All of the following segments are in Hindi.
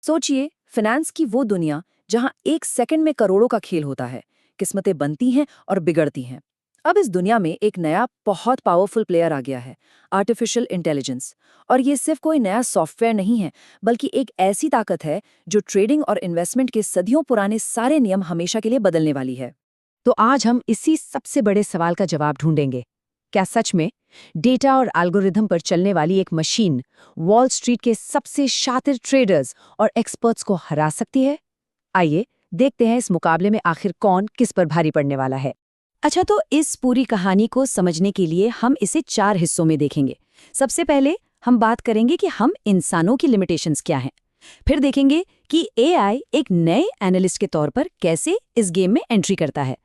सोचिए, फाइनेंस की वो दुनिया जहां एक सेकंड में करोड़ों का खेल होता है, किस्मतें बनती हैं और बिगड़ती हैं। अब इस दुनिया में एक नया बहुत पावरफुल प्लेयर आ गया है, आर्टिफिशियल इंटेलिजेंस। और ये सिर्फ कोई नया सॉफ्टवेयर नहीं है, बल्कि एक ऐसी ताकत है जो ट्रेडिंग और इन्वेस्टमेंट के सदियों पुराने सारे नियम हमेशा के लिए बदलने वाली है। तो आज हम इसी सबसे बड़े सवाल का जवाब ढूंढेंगे। क्या सच में डेटा और एल्गोरिथम पर चलने वाली एक मशीन वॉल स्ट्रीट के सबसे शातिर ट्रेडर्स और एक्सपर्ट्स को हरा सकती है? आइए देखते हैं इस मुकाबले में आखिर कौन किस पर भारी पड़ने वाला है। अच्छा, तो इस पूरी कहानी को समझने के लिए हम इसे 4 हिस्सों में देखेंगे। सबसे पहले हम बात करेंगे कि हम इंसानों की लिमिटेशंस क्या हैं। फिर देखेंगे कि एआई एक नए एनालिस्ट के तौर पर कैसे इस गेम में एंट्री करता है।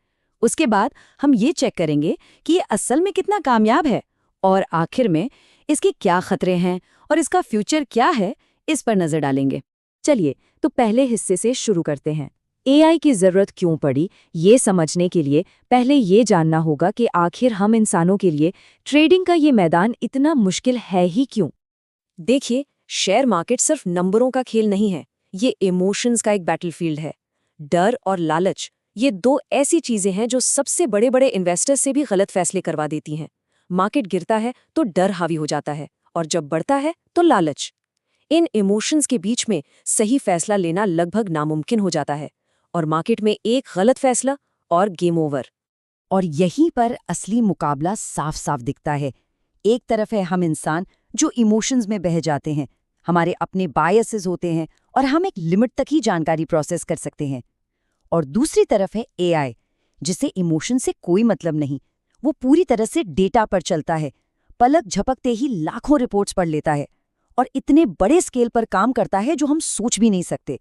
उसके बाद हम ये चेक करेंगे कि ये असल में कितना कामयाब है, और आखिर में इसके क्या खतरे हैं और इसका फ्यूचर क्या है, इस पर नजर डालेंगे। चलिए, तो पहले हिस्से से शुरू करते हैं। एआई की जरूरत क्यों पड़ी, ये समझने के लिए पहले ये जानना होगा कि आखिर हम इंसानों के लिए ट्रेडिंग का ये मैदान इतना मुश्किल है ही क्यों। देखिए, शेयर मार्केट सिर्फ नंबरों का खेल नहीं है, ये इमोशंस का एक बैटलफील्ड है। डर और लालच, ये दो ऐसी चीजें हैं जो सबसे बड़े बड़े इन्वेस्टर्स से भी गलत फैसले करवा देती हैं। मार्केट गिरता है तो डर हावी हो जाता है, और जब बढ़ता है तो लालच। इन इमोशंस के बीच में सही फैसला लेना लगभग नामुमकिन हो जाता है, और मार्केट में एक गलत फैसला और गेम ओवर। और यहीं पर असली मुकाबला साफ साफ दिखता है। एक तरफ है हम इंसान जो इमोशंस में बह जाते हैं, हमारे अपने बायसेस होते हैं और हम एक लिमिट तक ही जानकारी प्रोसेस कर सकते हैं। और दूसरी तरफ है एआई, जिसे इमोशन से कोई मतलब नहीं, वो पूरी तरह से डेटा पर चलता है, पलक झपकते ही लाखों रिपोर्ट्स पढ़ लेता है और इतने बड़े स्केल पर काम करता है जो हम सोच भी नहीं सकते।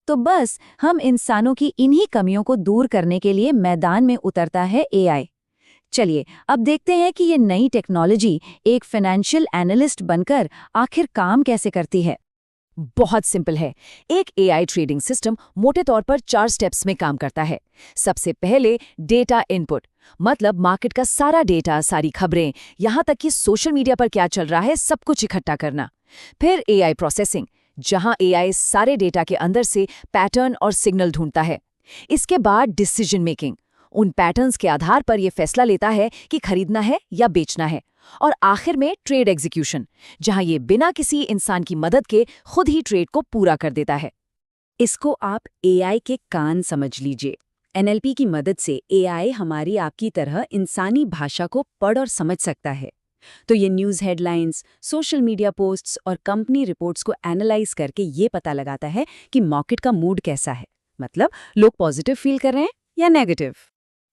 तो बस हम इंसानों की इन्हीं कमियों को दूर करने के लिए मैदान में उतरता है एआई। चलिए अब देखते हैं कि ये नई टेक्नोलॉजी एक फाइनेंशियल एनालिस्ट बनकर आखिर काम कैसे करती है। बहुत सिंपल है। एक एआई ट्रेडिंग सिस्टम मोटे तौर पर 4 स्टेप्स में काम करता है। सबसे पहले डेटा इनपुट, मतलब मार्केट का सारा डेटा, सारी खबरें, यहाँ तक कि सोशल मीडिया पर क्या चल रहा है, सब कुछ इकट्ठा करना। फिर एआई प्रोसेसिंग, जहां एआई सारे डेटा के अंदर से पैटर्न और सिग्नल ढूंढता है। इसके बाद डिसीजन मेकिंग, उन पैटर्न्स के आधार पर यह फैसला लेता है कि खरीदना है या बेचना है। और आखिर में ट्रेड एग्जीक्यूशन, जहां ये बिना किसी इंसान की मदद के खुद ही ट्रेड को पूरा कर देता है। इसको आप एआई के कान समझ लीजिए। एनएलपी की मदद से एआई हमारी आपकी तरह इंसानी भाषा को पढ़ और समझ सकता है। तो ये news headlines, social media posts और कंपनी रिपोर्ट्स को एनालाइज करके ये पता लगाता है कि मार्केट का मूड कैसा है, मतलब लोग पॉजिटिव फील कर रहे हैं या नेगेटिव।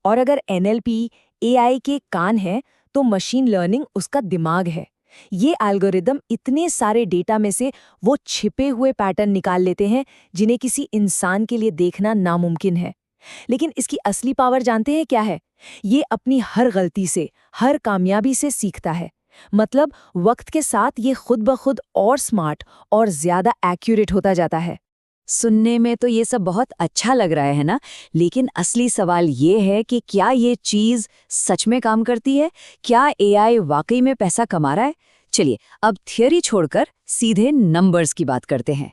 और अगर एनएलपी एआई के कान है, तो मशीन लर्निंग उसका दिमाग है। ये एल्गोरिदम इतने सारे डेटा में से वो छिपे हुए पैटर्न निकाल लेते हैं जिन्हें किसी इंसान के लिए देखना नामुमकिन है। लेकिन इसकी असली पावर जानते हैं क्या है? ये अपनी हर गलती से, हर कामयाबी से सीखता है। मतलब वक्त के साथ ये खुद ब खुद और स्मार्ट और ज्यादा एक्यूरेट होता जाता है। सुनने में तो ये सब बहुत अच्छा लग रहा है ना, लेकिन असली सवाल ये है कि क्या ये चीज़ सच में काम करती है? क्या एआई वाकई में पैसा कमा रहा है? चलिए अब थियरी छोड़कर सीधे नंबर्स की बात करते हैं।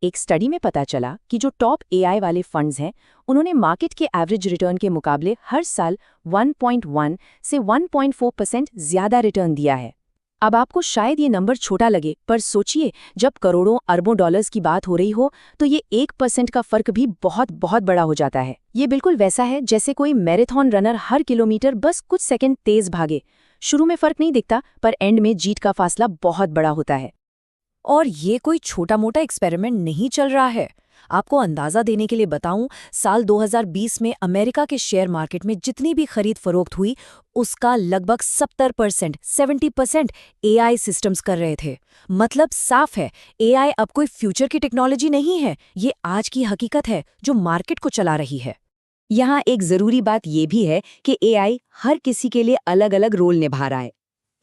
एक स्टडी में पता चला कि जो टॉप एआई वाले फंड्स हैं, उन्होंने मार्केट के एवरेज रिटर्न के मुकाबले हर साल 1.1 से 1.4% ज्यादा रिटर्न दिया है। अब आपको शायद ये नंबर छोटा लगे, पर सोचिए, जब करोड़ों अरबों डॉलर्स की बात हो रही हो तो ये 1% का फर्क भी बहुत बहुत बड़ा हो जाता है। ये बिल्कुल वैसा है जैसे कोई मैराथन रनर हर किलोमीटर बस कुछ सेकंड तेज भागे। शुरू में फर्क नहीं दिखता, पर एंड में जीत का फासला बहुत बड़ा होता है। और ये कोई छोटा मोटा एक्सपेरिमेंट नहीं चल रहा है। आपको अंदाजा देने के लिए बताऊं, साल 2020 में अमेरिका के शेयर मार्केट में जितनी भी खरीद फरोख्त हुई, उसका लगभग 70% एआई सिस्टम्स कर रहे थे। मतलब साफ है, एआई अब कोई फ्यूचर की टेक्नोलॉजी नहीं है, ये आज की हकीकत है जो मार्केट को चला रही है। यहाँ एक जरूरी बात ये भी है कि एआई हर किसी के लिए अलग अलग रोल निभा रहा है।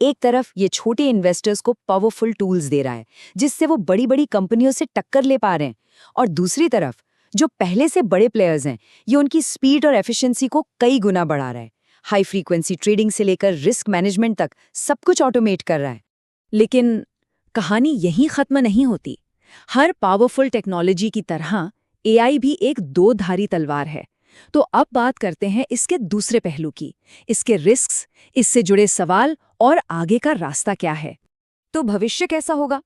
एक तरफ ये छोटे इन्वेस्टर्स को पावरफुल टूल्स दे रहा है, जिससे वो बड़ी बड़ी कंपनियों से टक्कर ले पा रहे हैं, और दूसरी तरफ जो पहले से बड़े प्लेयर्स हैं, ये उनकी स्पीड और एफिशिएंसी को कई गुना बढ़ा रहा है। हाई फ्रीक्वेंसी ट्रेडिंग से लेकर रिस्क मैनेजमेंट तक सब कुछ ऑटोमेट कर रहा है। लेकिन कहानी यहीं खत्म नहीं होती। हर पावरफुल टेक्नोलॉजी की तरह एआई भी एक दो-धारी तलवार है। तो अब बात करते हैं इसके दूसरे पहलू की, इसके रिस्क्स, इससे जुड़े सवाल और आगे का रास्ता क्या है। तो भविष्य कैसा होगा?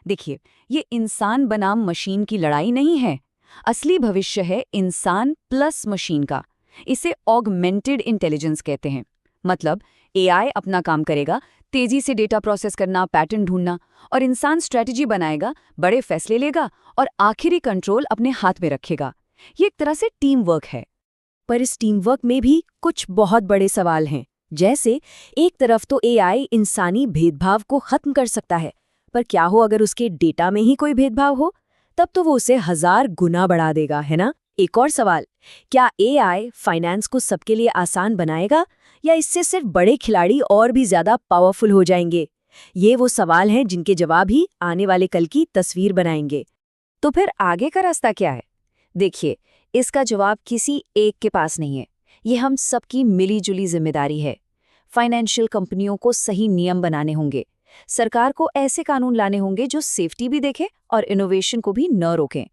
देखिए, ये इंसान बनाम मशीन की लड़ाई नहीं है। असली भविष्य है इंसान प्लस मशीन का। इसे ऑगमेंटेड इंटेलिजेंस कहते हैं। मतलब एआई अपना काम करेगा, तेजी से डेटा प्रोसेस करना, पैटर्न ढूंढना, और इंसान स्ट्रेटजी बनाएगा, बड़े फैसले लेगा और आखिरी कंट्रोल अपने हाथ में रखेगा। ये एक तरह से टीम वर्क है। पर इस टीम वर्क में भी कुछ बहुत बड़े सवाल हैं। जैसे एक तरफ तो एआई इंसानी भेदभाव को खत्म कर सकता है, पर क्या हो अगर उसके डेटा में ही कोई भेदभाव हो? तब तो वो उसे 1000 गुना बढ़ा देगा, है ना? एक और सवाल, क्या एआई फाइनेंस को सबके लिए आसान बनाएगा या इससे सिर्फ बड़े खिलाड़ी और भी ज्यादा पावरफुल हो जाएंगे? ये वो सवाल हैं जिनके जवाब ही आने वाले कल की तस्वीर बनाएंगे। तो फिर आगे का रास्ता क्या है? देखिए, इसका जवाब किसी एक के पास नहीं है। ये हम सबकी मिली-जुली जिम्मेदारी है। फाइनेंशियल कंपनियों को सही नियम बनाने होंगे। सरकार को ऐसे कानून लाने होंगे जो सेफ्टी भी देखें और इनोवेशन को भी न रोकें।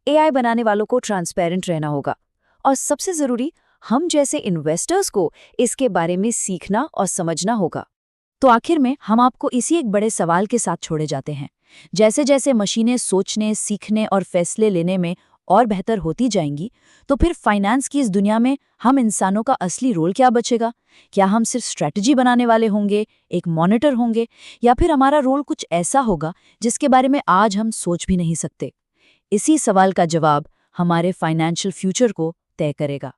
एआई बनाने वालों को ट्रांसपेरेंट रहना होगा। और सबसे जरूरी, हम जैसे इन्वेस्टर्स को इसके बारे में सीखना और समझना होगा। तो आखिर में हम आपको इसी एक बड़े सवाल के साथ छोड़े जाते हैं। जैसे जैसे मशीनें सोचने, सीखने और फैसले लेने में और बेहतर होती जाएंगी, तो फिर फाइनेंस की इस दुनिया में हम इंसानों का असली रोल क्या बचेगा? क्या हम सिर्फ स्ट्रैटेजी बनाने वाले होंगे, एक मॉनिटर होंगे, या फिर हमारा रोल कुछ ऐसा होगा जिसके बारे में आज हम सोच भी नहीं सकते? इसी सवाल का जवाब हमारे फाइनेंशियल फ्यूचर को तय करेगा।